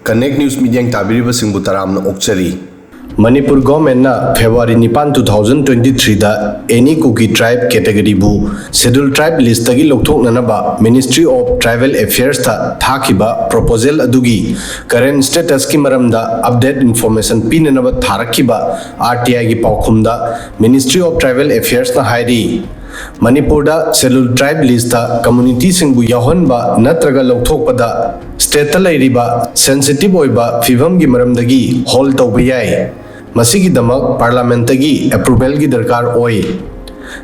Connect News Media Tabiriba Singbu Taramna Okchari. Manipur government na February 9, 2023 da any Kuki tribe category bu scheduled tribe list tagi lokthok nanaba Ministry of Tribal Affairs ta thakiba proposal adugi current status ki maramda update information pinanaba tharakiba RTI gi paukhumda Ministry of Tribal Affairs na Hairi Manipur da scheduled tribe list ta community singbu yahonba natraga lokthokpada state ta lairiba sensitive oiba fivam gi maramdagi hold tawba yai masigi damak parliament gi approval gi darkar oi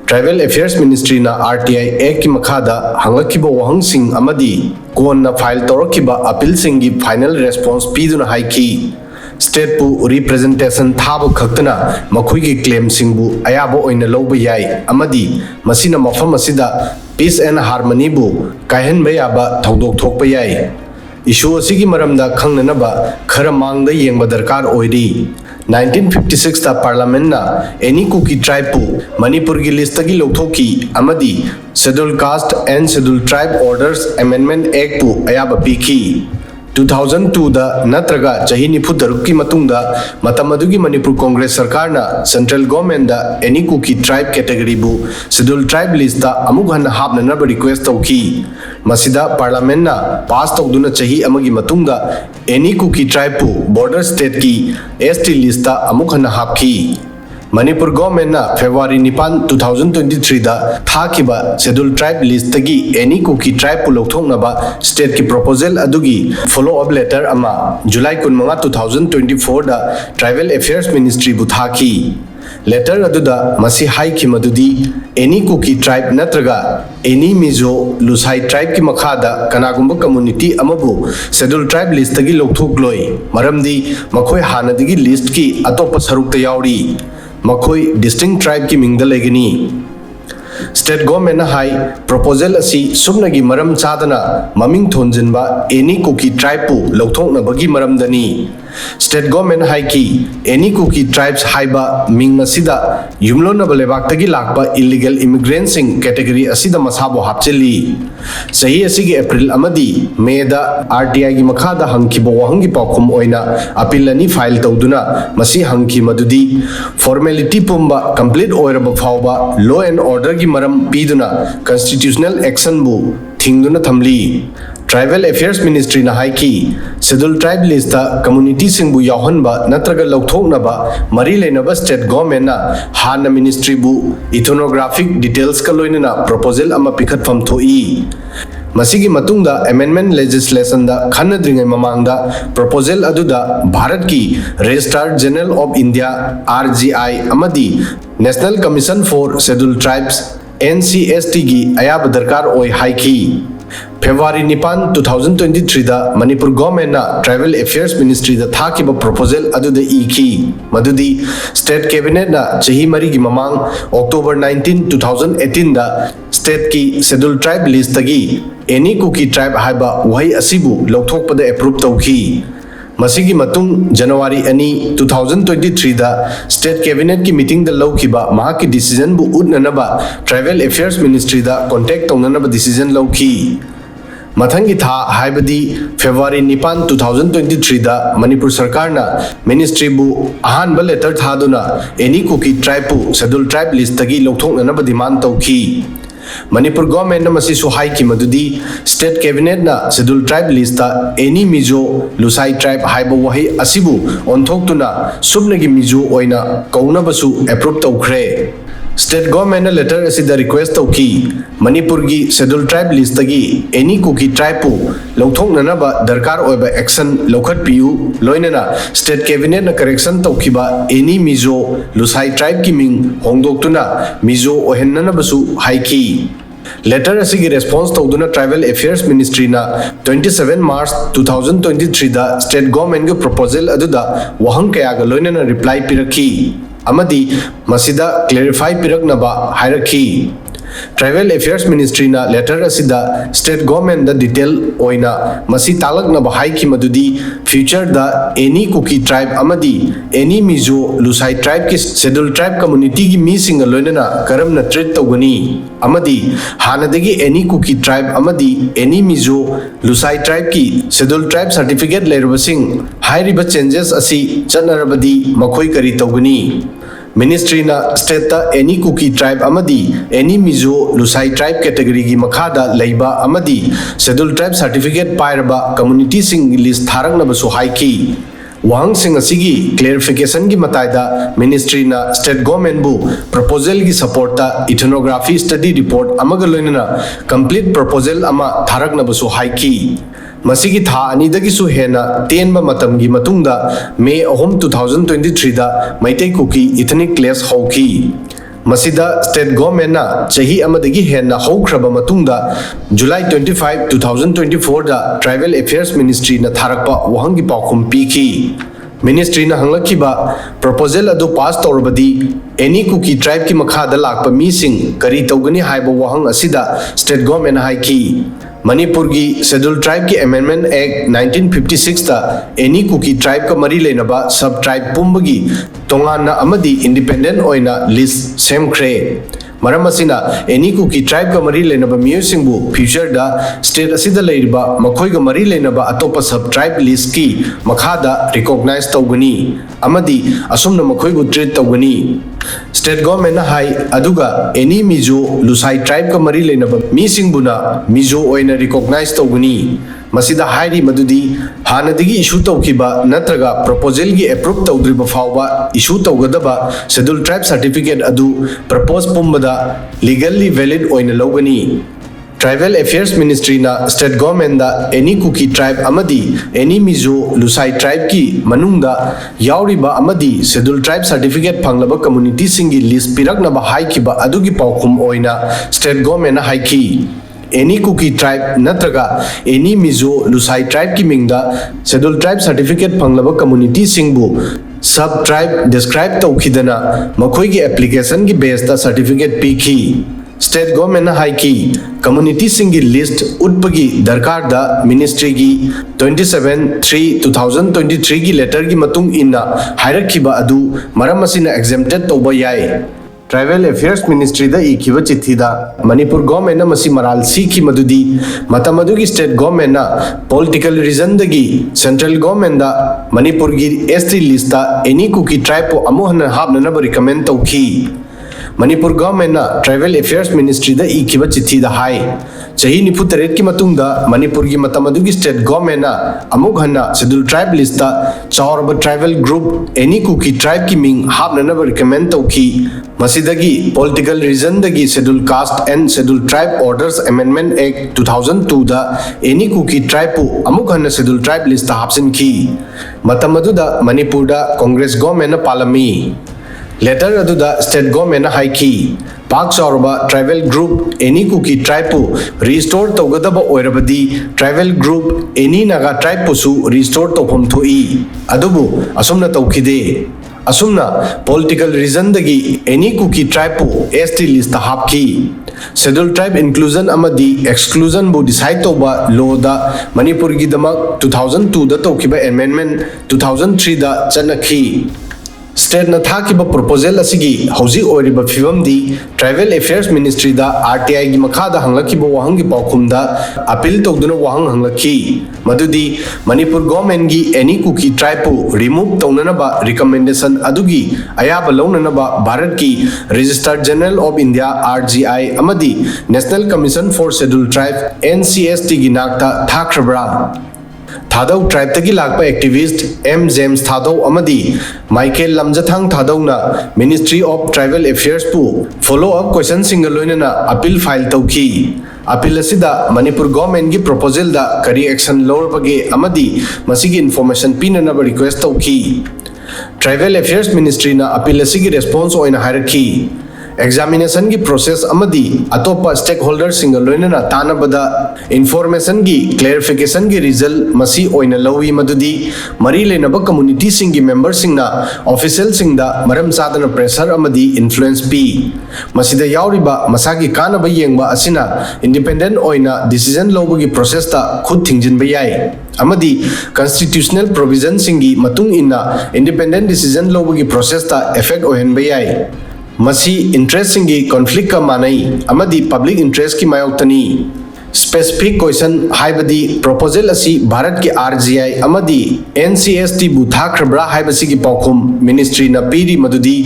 Tribal Affairs Ministry na RTI Act ki makhada hangakiba wahang sing amadi kon na file torokiba appeal sing gi final response piduna haiki state pu representation thaba khaktana makhoi gi claim singbu ayabo oina loba yai amadi masina mafam asida peace and harmony bu kahen bayaba thodok thokpa yai issue asigi maramda khangnanaba khara mangda yengba darkar oiri 1956 ta parliament na any Kuki tribe pu Manipur gi list gi lokhoki amadi scheduled caste and scheduled tribe orders amendment act pu ayaba piki 2002 da natraga chahi nifu daruk ki matungda matamadugi Manipur Congress sarkar na central government da any Kuki tribe category bu scheduled tribe list da amuk han hapna na request tauki masida parliament na pass tawduna chahi amagi matungda any Kuki tribe pu border state ki ST list da amuk han hapki Manipur government na February 9, 2023 da thakiba scheduled tribe list tagi any Kuki tribe pu lokthoknaba state ki proposal adugi follow up letter ama July 15, 2024 da Tribal Affairs Ministry bu thaki letter aduda masi hai ki madudi any Kuki tribe natraga any Mizo Lushai tribe ki makhada kanagumba community amabu scheduled tribe list tagi lokthokloi maramdi makhoi hanadigi list ki atopa sarukta yauri Makoi distinct tribe ki mingda legani state government na hai proposal asi sumnagi maram chadana maming thonjinba any Kuki tribe pu lokthokna bagi maram dani state government hai ki any Kuki tribes haiba ming asida yumlona balebak tagi lakba illegal immigrants sing category asida masabo hapcheli sahi asigi April amadi May da RTI gi makhada hangkibo wahangi paukhum oina appeal ani file tawduna masi hangki madudi formality pumba complete oiraba phawba law and order gi maram piduna constitutional action bu thingduna thamli Tribal Affairs Ministry na haiki scheduled tribe list ta community singbu yahonba natraga lokthoknaba mari leinaba state government na hana ministry bu ethnographic details ka loinana proposal ama pikhat pham thoi masigi matungda amendment legislation da khanadringai mamangda proposal aduda Bharat ki Registrar General of India RGI amadi National Commission for Scheduled Tribes NCST gi ayab darkar oi haiki February 9, 2023 da Manipur government na Tribal Affairs Ministry da thakiba proposal aduda iki madudi state cabinet na chahi mari gi mamang October 19, 2018 da state ki scheduled tribe list tagi any Kuki tribe haiba wahi asibu lokthokpada approve tawki masigi matung January 2, 2023 da state cabinet ki meeting da lawkiba mahaki decision bu udnanaba Tribal Affairs Ministry da contact tawnanaba decision lawki Mathangi tha haibadi February 9, 2023 da Manipur sarkar na ministry bu ahanba letter thaduna any Kuki tribe pu scheduled tribe list tagi lokthoknanaba demand tawki Manipur government na masi suhai ki madudi state cabinet na scheduled tribe list ta any Mizo Lushai tribe haiba wahi asibu onthoktuna subnagi Mizo oina kaunabasu approve tawkhre State government na letter asida request tawki Manipur gi scheduled tribe list tagi any Kuki tribe pu lokthoknanaba darkar oiba action lokhat piu loinana state cabinet na correction tawkiba any Mizo Lushai tribe ki ming hongdoktuna Mizo ohennanabasu haiki Letter asigi response tawduna Tribal Affairs Ministry na 27 March 2023 da state government ga proposal aduda wahang kaya ga loinana reply pirakhi amadi masida clarify piraknaba hierarchy tribal affairs ministry ना letter असिदा state government द detail ओइना मसी तालकना बहाई की मदुदी future द एनी कुकी ट्राइब अमदी एनी मिजो लुसाई ट्राइब की शेड्यूल ट्राइब कम्युनिटी की मीसिंग लोइनना करम न ट्रीट तौगनी अमदी हानदगी एनी कुकी ट्राइब अमदी एनी मिजो लुसाई ट्राइब की शेड्यूल ट्राइब सर्टिफिकेट लेरबसिंग हाइरिबा चेंजेस असी चनरबदी मखोई करी तौगनी मिनिस्ट्री ना स्टेट ता एनी कुकी ट्राइब अमदी any Mizo Lushai tribe category की मखादा लेबा अमदी शेड्यूल ट्राइब सर्टिफिकेट पायरबा कम्युनिटी सिंग लिस्ट थारंगनबसु हाइकी वांग सिंग असिगी क्लेरिफिकेशन की मतायदा मिनिस्ट्री ना स्टेट गवर्नमेंट बु प्रपोजल की सपोर्ट ता इथनोग्राफी स्टडी रिपोर्ट अमग लोइनना कंप्लीट प्रपोजल अमा थारंगनबसु हाइकी मसीगी था अनिदगिसु हेना तेनबा मतमगी मतुंगदा मे 2023 दा Meitei cookie ethnic क्लेस हौकी मसीदा state government ना चाही अमदगी हेना हौख्रबा मतुंगदा जुलाई 25 2024 दा ट्राइबल अफेयर्स मिनिस्ट्री ना थारकपा वहंगी पाखुम पीकी मिनिस्ट्री ना हंगलखिबा प्रपोजल अदु पास तौरबदी एनी कुकी ट्राइब की मखादा लाकपा मीसिंग करी तौगनी हाइबा वहंग असिदा स्टेट गवर्नमेंट हाइकी मणिपुर की शेड्यूल ट्राइब की अमेंडमेंट एक्ट 1956 ता एनी कुकी ट्राइब का मरी लेनबा सब ट्राइब पुंबगी तोंगाना अमदी इंडिपेंडेंट ओइना लिस्ट सेमख्रे मरम असिना एनी कुकी ट्राइब का मरी लेनबा मियोसिंगबु फ्यूचर दा स्टेट असिदा लेरिबा मखोई का मरी लेनबा अतोपा सब ट्राइब लिस्ट की मखादा रिकॉग्नाइज तौगनी अमदी असुमना मखोई बु ट्रीट तौगनी स्टेट गवर्नमेंट हाई अदुगा एनी मिजो लुसाई ट्राइब का मरी लेनबा मीसिंगबुना मिजो ओइना रिकॉग्नाइज तौगनी मसीदा हाइरी मदुदी हानदगी इशू तौखिबा नत्रगा प्रपोजल की अप्रूव तौद्रिबा फावबा इशू तौगदबा शेड्यूल ट्राइब सर्टिफिकेट अदु प्रपोज पुंबदा लीगली वैलिड ओइना लौगनी ट्राइबल अफेयर्स मिनिस्ट्री ना स्टेट गवर्नमेंट दा एनी कुकी ट्राइब अमदी एनी मिजो लुसाई ट्राइब की मनुंगदा यावरिबा अमदी शेड्यूल ट्राइब सर्टिफिकेट फंगलबा कम्युनिटी सिंगी लिस्ट पिरकनबा हाइकिबा अदुगी पाउखुम ओइना स्टेट गवर्नमेंट हाइकी एनी कुकी ट्राइब नत्रगा एनी मिजो लुसाई ट्राइब की मिंगदा शेड्यूल ट्राइब सर्टिफिकेट फंगलबा कम्युनिटी सिंगबु सब ट्राइब डिस्क्राइब तौखिदना मखोई की एप्लीकेशन की बेस दा सर्टिफिकेट पीखी स्टेट गवर्नमेंट हाइकी कम्युनिटी सिंगी लिस्ट उत्पगी दरकार दा मिनिस्ट्री की 27/3/2023 की लेटर की मतुंग इन्ना हायरखिबा अदु मरम असिना एग्जेम्प्टेड तौबा याय ट्राइबल अफेयर्स मिनिस्ट्री दा इखिबा चिट्ठीदा मणिपुर गवर्नमेंट ना मसी मराल सीखी मदुदी मतमदुगी स्टेट गवर्नमेंट ना पॉलिटिकल रीजन दगी सेंट्रल गवर्नमेंट दा मणिपुर की एसटी लिस्ट दा एनी कुकी ट्राइब को अमुहन हाबनना रिकमेंड तौखी मणिपुर गवर्नमेंट ना ट्राइबल अफेयर्स मिनिस्ट्री दा इखिबा चिट्ठीदा हाई चाही 93 की मतुंगदा मणिपुर की मतमदुगी स्टेट गवर्नमेंट ना अमुक हन्ना शेड्यूल ट्राइब लिस्ट दा चावरब tribal group any Kuki tribe की मिंग हाबनना रिकमेंड तौखी मसीदगी पॉलिटिकल रीजन दगी schedule caste and schedule tribe orders amendment act 2002 दा एनी कुकी ट्राइब पु अमुक हन्ना शेड्यूल ट्राइब लिस्ट दा हाबसिनखी मतमदुदा मणिपुर दा कांग्रेस गवर्नमेंट ना पालमी लेटर अदुदा स्टेट गवर्नमेंट हाइकी पाक चौरबा tribal group any Kuki tribe पु रिस्टोर तौगदबा ओइरबदी tribal group any Naga tribe पुसु रिस्टोर तौफम थोई अदुबु असुमना तौखिदे असुमना पॉलिटिकल रीजन दगी एनी कुकी ट्राइब पु एसटी लिस्ट हापकी शेड्यूल ट्राइब इंक्लूजन अमदी एक्सक्लूजन बु डिसाइड तौबा लॉ दा मणिपुर की दमक 2002 दा तौखिबा अमेंडमेंट 2003 दा चनखी स्टेट न थाकिबा प्रपोजल असिगी हौजी ओरिबा फिवम दी ट्राइबल अफेयर्स मिनिस्ट्री दा आरटीआई की मखादा हंगलखिबा वहंगी पाउखुमदा अपील तौदुना वहंग हंगलखी मदुदी मणिपुर गवर्नमेंट की एनी कुकी ट्राइब पु रिमूव तौननबा रिकमेंडेशन अदुगी अयाबा लौननबा भारत की registered general of India RGI अमदी national commission for schedule tribe NCST की नाकता थाख्रब्रा थादौ ट्राइब तगी लाकपा एक्टिविस्ट एम जेम्स थादौ अमदी माइकेल लमजथांग थादौना मिनिस्ट्री ऑफ ट्राइबल अफेयर्स पु फॉलो अप क्वेश्चन सिंगल लोइनना अपील फाइल तौखी अपील असिदा मणिपुर गवर्नमेंट की प्रपोजल दा करी एक्शन लौरबगे अमदी मसिगी इन्फॉर्मेशन पिननबा रिक्वेस्ट तौखी ट्राइबल अफेयर्स मिनिस्ट्री ना अपील असिगी रेस्पॉन्स ओइना हायरखी examination की process अमदी अतोपा stakeholder सिंगल लोइनना तानबदा information की clarification की result मसी ओइना लवी मदुदी मरी लेनबा community सिंगी member सिंगना official सिंगदा मरम सादना pressure अमदी influence पी मसीदा यावरिबा मसागी कानबा येंगबा असिना independent ओइना decision लौबगी process ता खुद थिंजिनबा याय अमदी constitutional provision सिंगी मतुंग इन्ना independent decision लौबगी process ता effect ओहनबा याय मसी इंटरेस्ट की कॉन्फ्लिक्ट का मानई अमदी पब्लिक इंटरेस्ट की मायोक्तनी स्पेसिफिक क्वेश्चन हाइबदी प्रपोजल असी भारत के आरजीआई अमदी एनसीएसटी बुथाख्रब्रा हाइबसी की पाउखुम मिनिस्ट्री ना पीरी मदुदी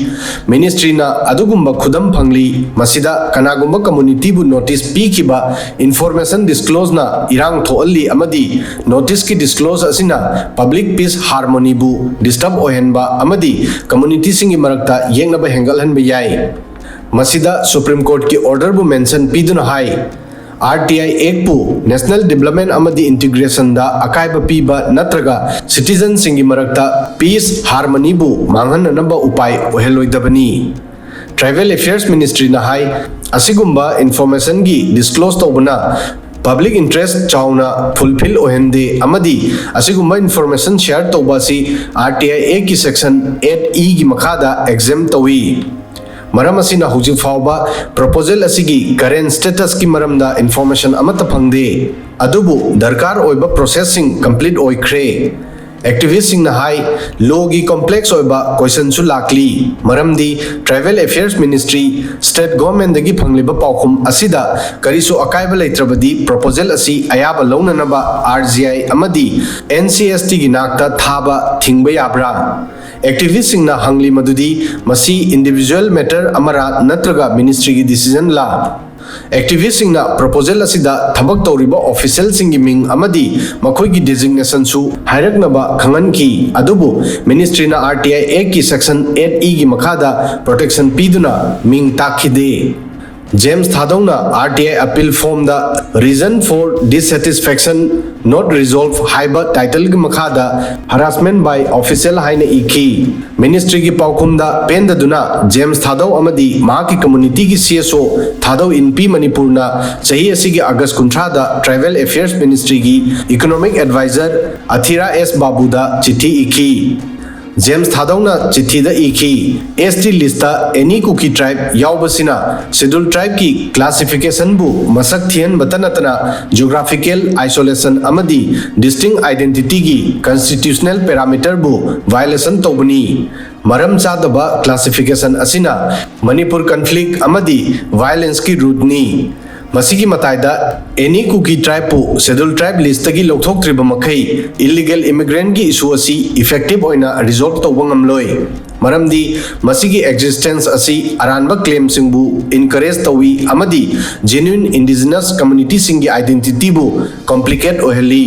मिनिस्ट्री ना अदुगुम्बा खुदम फंगली मसीदा कनागुम्बा कम्युनिटी बु नोटिस पीखिबा इंफॉर्मेशन डिस्क्लोज ना इरांग थोअल्ली अमदी नोटिस की डिस्क्लोज असिना पब्लिक पीस हार्मोनी बु डिस्टर्ब ओहेनबा अमदी कम्युनिटी सिंगी मरक्ता येंगनबा हेंगलहनबा याय मसीदा सुप्रीम कोर्ट की ऑर्डर बु मेंशन पीदुना हाई RTI Act पु नेशनल डेवलपमेंट अमदी इंटीग्रेशन दा अकायबा पीबा नत्रगा सिटीजन सिंगी मरक्ता पीस हार्मनी बु मांगहननबा उपाय ओहेलोइदबनी ट्राइबल अफेयर्स मिनिस्ट्री ना हाई असिगुम्बा इंफॉर्मेशन की डिस्क्लोज तौबना पब्लिक इंटरेस्ट चाउना फुलफिल ओहेंदे अमदी असिगुम्बा इंफॉर्मेशन शेयर तौबासी RTI Act की सेक्शन 8E की मखादा एग्जाम तौई मरम असिना हुजिक फाउबा प्रपोजल असिगी करेंट स्टेटस की मरमदा इंफॉर्मेशन अमत फंगदे अदुबु दरकार ओइबा प्रोसेसिंग कंप्लीट ओइख्रे एक्टिविस्ट सिंग हाई लो की कॉम्प्लेक्स ओइबा क्वेश्चन सु लाकली मरमदी tribal affairs ministry state government दगी फंगलिबा पाउखुम असिदा करिसु अकायबा लेत्रबदी प्रपोजल असी अयाबा लौननबा RGI अमदी NCST की नाकता थाबा थिंगबा याब्रा एक्टिविस्ट सिंगना हंगली मदुदी मसी इंडिविजुअल मैटर अमरा नत्रगा मिनिस्ट्री की डिसीजन ला एक्टिविस्ट सिंगना प्रपोजल असिदा थबक तौरिबा ऑफिशियल सिंगी मिंग अमदी मखोई की डेजिग्नेशन सु हायरकनबा खंगन की अदुबु मिनिस्ट्री ना RTI Act की सेक्शन 8E की मखादा प्रोटेक्शन पीदुना मिंग ताखिदे जेम्स थादौना RTI अपील फॉर्म दा reason for dissatisfaction not resolve हाइबा टाइटल की मखादा हरासमेंट बाय ऑफिशियल हाइने इखी मिनिस्ट्री की पाउखुमदा पेंददुना जेम्स थादौ अमदी मा की कम्युनिटी की CSO थादौ इनपी मणिपुर ना सही असी की अगस्त 19 दा ट्राइबल अफेयर्स मिनिस्ट्री की इकोनॉमिक एडवाइजर अथिरा S बाबूदा चिट्ठी इखी जेम्स थादौना चिट्ठीदा इखी ST लिस्टा एनी कुकी ट्राइब यावबसिना शेड्यूल ट्राइब की क्लासिफिकेशन बु मसक थियन बतनतना ज्योग्राफिकल आइसोलेशन अमदी डिस्टिंक्ट आइडेंटिटी की कॉन्स्टिट्यूशनल पैरामीटर बु वायलेशन तौबनी मरम चादबा क्लासिफिकेशन असिना मणिपुर कॉन्फ्लिक्ट अमदी वायलेंस की रूटनी मसीगी मतायदा एनी कुकी ट्राइब पु शेड्यूल ट्राइब लिस्ट की लौथोक्त्रिबा मखई इलीगल इमिग्रेंट की इशू असी इफेक्टिव ओइना रिजॉल्व तौबा ngamloi मरमदी मसीगी एग्जिस्टेंस असी अरानबा क्लेम सिंबु इनकरेज तौई अमदी जेन्युइन इंडिजिनस कम्युनिटी सिंगी आइडेंटिटी बु कॉम्प्लिकेट ओहली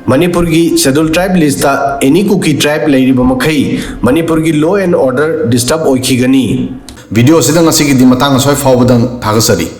मणिपुर की schedule tribe list any Kuki tribe लेरिबा मखई मणिपुर की लॉ एंड ऑर्डर डिस्टर्ब ओइखिगनी वीडियो सिदा ngasi gi di matang soi fawbadan thagasari